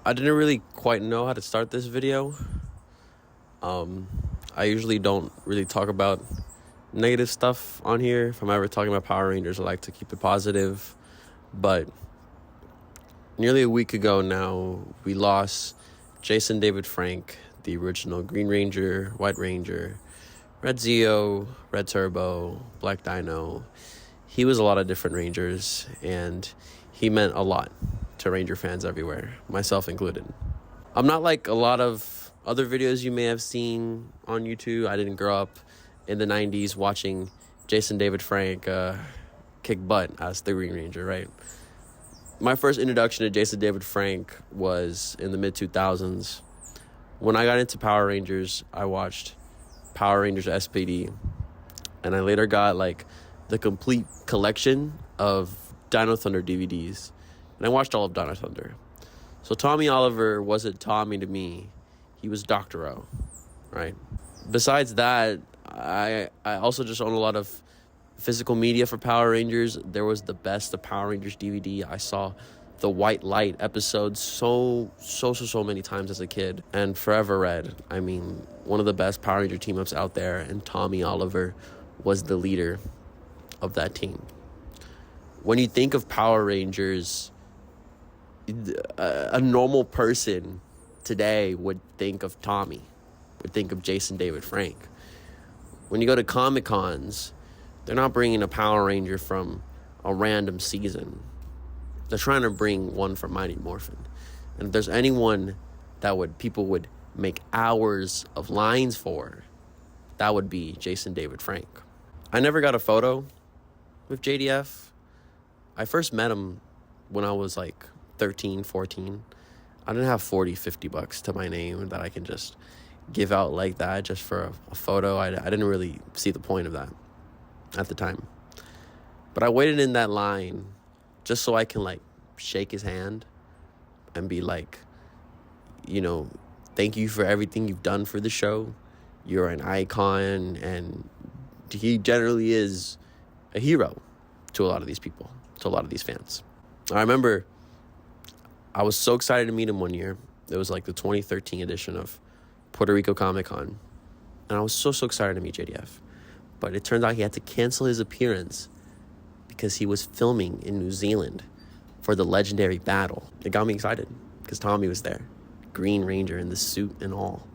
I didn't really quite know how to start this video. I usually don't really talk about negative stuff on here. If I'm ever talking about Power Rangers, I like to keep it positive. But nearly a week ago now, we lost Jason David Frank, the original Green Ranger, White Ranger, Red Zeo, Red Turbo, Black Dino. He was a lot of different Rangers, and he meant a lot to Ranger fans everywhere, myself included. I'm not like a lot of other videos you may have seen on YouTube. I didn't grow up in the 90s watching Jason David Frank kick butt as the Green Ranger, right? My first introduction to Jason David Frank was in the mid-2000s. When I got into Power Rangers, I watched Power Rangers SPD, and I later got like the complete collection of Dino Thunder DVDs, and I watched all of Dino Thunder. So Tommy Oliver wasn't Tommy to me. He was Dr. O, right? Besides that, I also just own a lot of physical media for Power Rangers. There was the Best of Power Rangers DVD. I saw the White Light episodes so many times as a kid. And Forever Red, I mean, one of the best Power Ranger team-ups out there, and Tommy Oliver was the leader of that team. When you think of Power Rangers, a normal person today would think of Tommy, would think of Jason David Frank. When you go to Comic-Cons, they're not bringing a Power Ranger from a random season. They're trying to bring one from Mighty Morphin. And if there's anyone that people would make hours of lines for, that would be Jason David Frank. I never got a photo with JDF. I first met him when I was like 13, 14. I didn't have 40, 50 bucks to my name that I can just give out like that just for a photo. I didn't really see the point of that at the time. But I waited in that line just so I can like shake his hand and be like, you know, thank you for everything you've done for the show. You're an icon, and he generally is a hero to a lot of these people, to a lot of these fans. I remember I was so excited to meet him one year. It was like the 2013 edition of Puerto Rico Comic-Con. And I was so excited to meet JDF. But it turns out he had to cancel his appearance because he was filming in New Zealand for the legendary battle. It got me excited because Tommy was there. Green Ranger in the suit and all.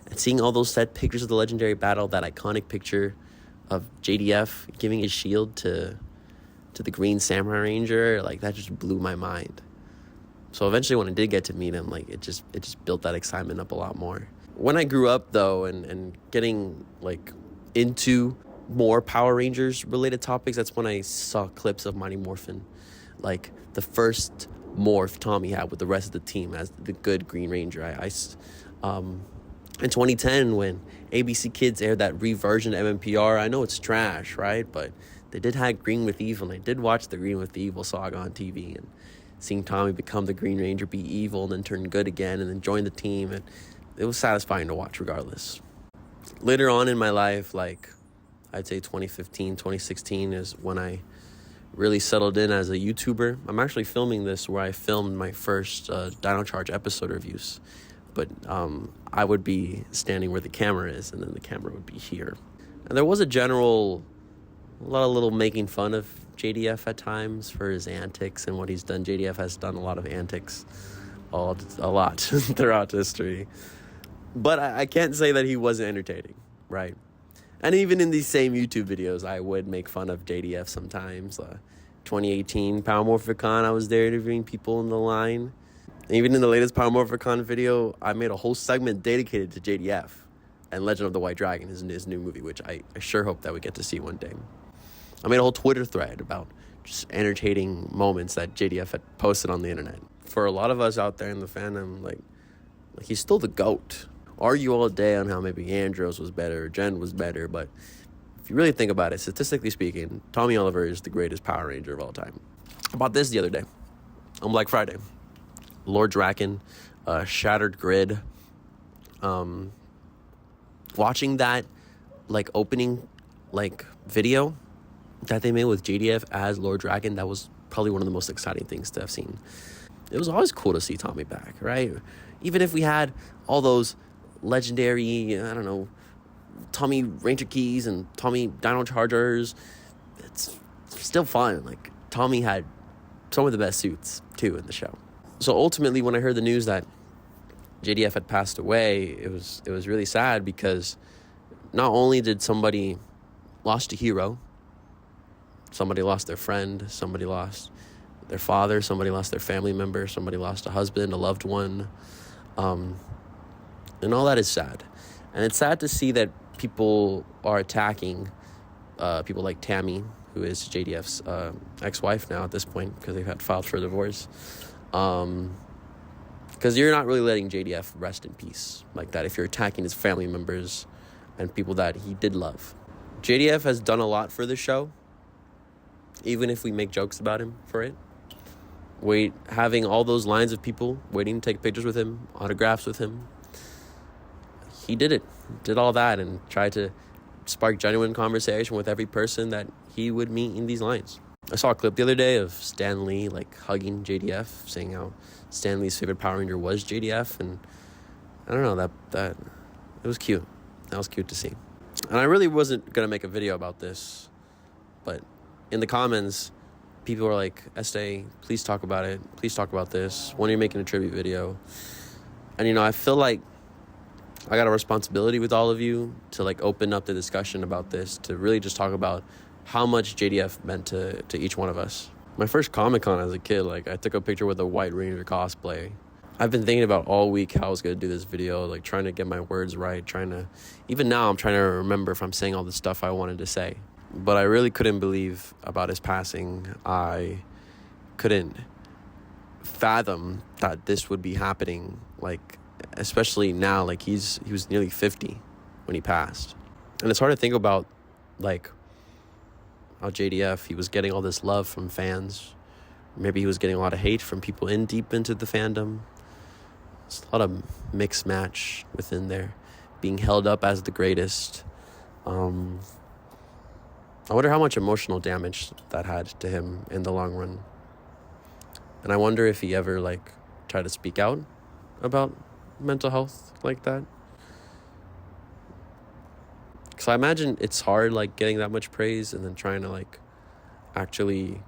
And seeing all those set pictures of the legendary battle, that iconic picture of JDF giving his shield to the Green Samurai Ranger, like that just blew my mind. So eventually when I did get to meet him, like it just built that excitement up a lot more. When I grew up though, and getting like into more Power Rangers related topics, that's when I saw clips of Mighty Morphin, like the first morph Tommy had with the rest of the team as the good Green Ranger. In 2010, when ABC Kids aired that reversion of MMPR, I know it's trash, right? But they did have Green with Evil, and I did watch the Green with Evil saga on TV, and seeing Tommy become the Green Ranger, be evil, and then turn good again, and then join the team, and it was satisfying to watch regardless. Later on in my life, like I'd say 2015, 2016 is when I really settled in as a YouTuber. I'm actually filming this where I filmed my first Dino Charge episode reviews. But I would be standing where the camera is, and then the camera would be here. And there was a lot of little making fun of JDF at times for his antics and what he's done. JDF has done a lot of antics, a lot throughout history. But I can't say that he wasn't entertaining, right? And even in these same YouTube videos, I would make fun of JDF sometimes. 2018 Power Morphicon, I was there interviewing people in the line. Even in the latest Power Morphicon video, I made a whole segment dedicated to JDF and Legend of the White Dragon, his new movie, which I sure hope that we get to see one day. I made a whole Twitter thread about just entertaining moments that JDF had posted on the internet. For a lot of us out there in the fandom, like he's still the GOAT. Argue all day on how maybe Andros was better or Jen was better, but if you really think about it, statistically speaking, Tommy Oliver is the greatest Power Ranger of all time. I bought this the other day on Black Friday. Lord Draken, Shattered Grid. Watching that like opening like video that they made with JDF as Lord Draken, that was probably one of the most exciting things to have seen. it was always cool to see Tommy back, right? Even if we had all those legendary, I don't know, Tommy Ranger Keys and Tommy Dino Chargers, it's still fun. Like, Tommy had some of the best suits, too, in the show. So ultimately, when I heard the news that JDF had passed away, it was really sad, because not only did somebody lost a hero, somebody lost their friend, somebody lost their father, somebody lost their family member, somebody lost a husband, a loved one, and all that is sad. And it's sad to see that people are attacking people like Tammy, who is JDF's ex-wife now at this point, because they've had filed for divorce. Because you're not really letting JDF rest in peace like that if you're attacking his family members and people that he did love. JDF has done a lot for the show, even if we make jokes about him for it. Having all those lines of people waiting to take pictures with him, autographs with him. He did it. Did all that and tried to spark genuine conversation with every person that he would meet in these lines. I saw a clip the other day of Stan Lee hugging JDF, saying how Stan Lee's favorite Power Ranger was JDF, and I don't know, that it was cute. That was cute to see. And I really wasn't gonna make a video about this, but in the comments, people were like, Este, please talk about it. Please talk about this. When are you making a tribute video? And, I feel like I got a responsibility with all of you to, open up the discussion about this, to really just talk about how much JDF meant to each one of us. My first Comic-Con as a kid, I took a picture with a White Ranger cosplay. I've been thinking about all week how I was going to do this video, trying to get my words right, even now I'm trying to remember if I'm saying all the stuff I wanted to say. But I really couldn't believe about his passing. I couldn't fathom that this would be happening, especially now, he was nearly 50 when he passed. And it's hard to think about, how JDF, he was getting all this love from fans. Maybe he was getting a lot of hate from people deep into the fandom. There's a lot of mixed match within there, being held up as the greatest. I wonder how much emotional damage that had to him in the long run. And I wonder if he ever, tried to speak out about mental health like that. Because I imagine it's hard, getting that much praise and then trying to, actually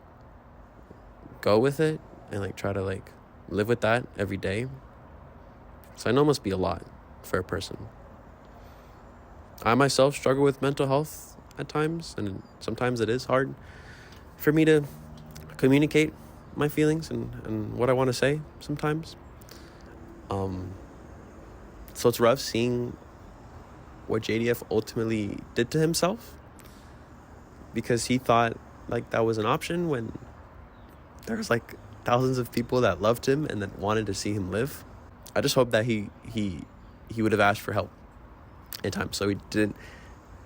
go with it and, try to, live with that every day. So I know it must be a lot for a person. I myself struggle with mental health at times, and sometimes it is hard for me to communicate my feelings and what I want to say sometimes. So it's rough seeing what JDF ultimately did to himself, because he thought that was an option when there was thousands of people that loved him and that wanted to see him live. I just hope that he would have asked for help in time, so he didn't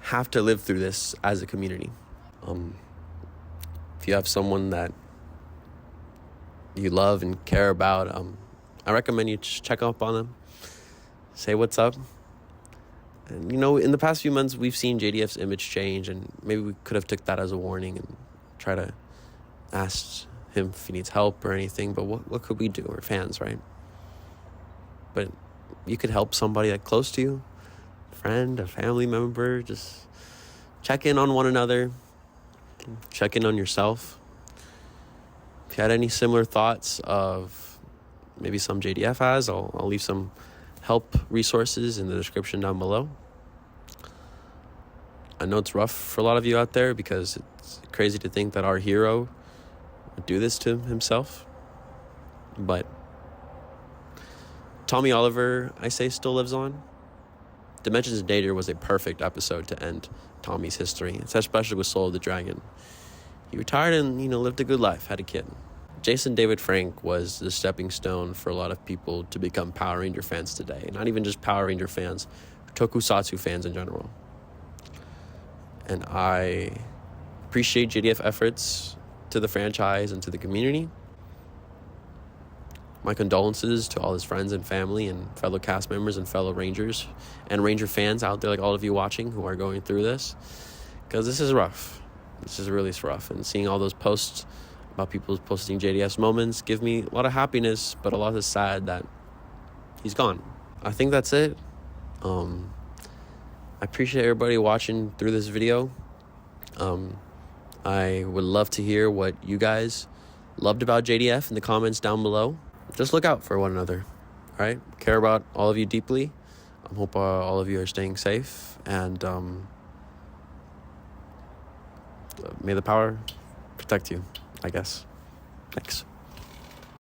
have to live through this as a community. If you have someone that you love and care about, I recommend you just check up on them, say what's up. And in the past few months we've seen JDF's image change, and maybe we could have took that as a warning and try to ask him if he needs help or anything. But what could we do? We're fans, right? But you could help somebody close to you, a friend, a family member. Just check in on one another, check in on yourself. If you had any similar thoughts of maybe some JDF has, I'll leave some help resources in the description down below. I know it's rough for a lot of you out there, because it's crazy to think that our hero would do this to himself. But Tommy Oliver, I say, still lives on. Dimensions of Danger was a perfect episode to end Tommy's history, especially with Soul of the Dragon. He retired and, lived a good life, had a kid. Jason David Frank was the stepping stone for a lot of people to become Power Ranger fans today. Not even just Power Ranger fans, tokusatsu fans in general. And I appreciate JDF efforts to the franchise and to the community. My condolences to all his friends and family and fellow cast members and fellow Rangers and Ranger fans out there, like all of you watching who are going through this. Because this is rough. This is really rough. And seeing all those posts about people posting JDS moments give me a lot of happiness, but a lot of sad that he's gone. I think that's it. I appreciate everybody watching through this video. I would love to hear what you guys loved about JDF in the comments down below. Just look out for one another, all right? Care about all of you deeply. I hope all of you are staying safe, and may the power protect you, I guess. Thanks.